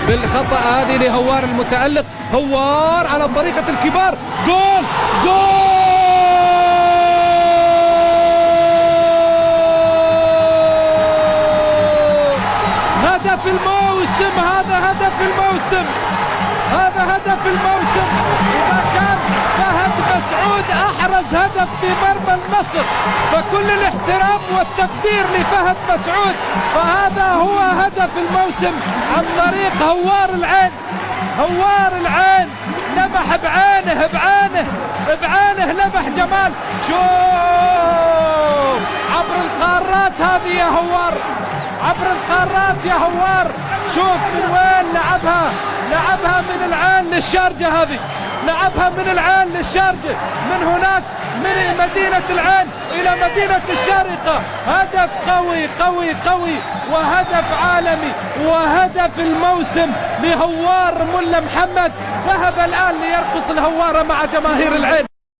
بالخطأ هذه لهوار المتألق. هوار على طريقة الكبار. جول جول هدف الموسم. هذا هدف الموسم. هذا هدف الموسم. إذا كان فهد مسعود أحرز هدف في مرمى النصر فكل الاحترام والتقدير لفهد مسعود، فهذا هو هدف الموسم عن طريق هوار العين. هوار العين لمح بعينه بعينه لمح جمال. شوف عبر القارات هذه يا هوار، عبر القارات يا هوار. شوف من وين لعبها من العين للشارجة. هذه لعبها من العين للشارجة، من هناك من مدينة العين إلى مدينة الشارقة. هدف قوي قوي قوي وهدف عالمي وهدف الموسم لهوار ملا محمد. ذهب الآن ليرقص الهوارة مع جماهير العين.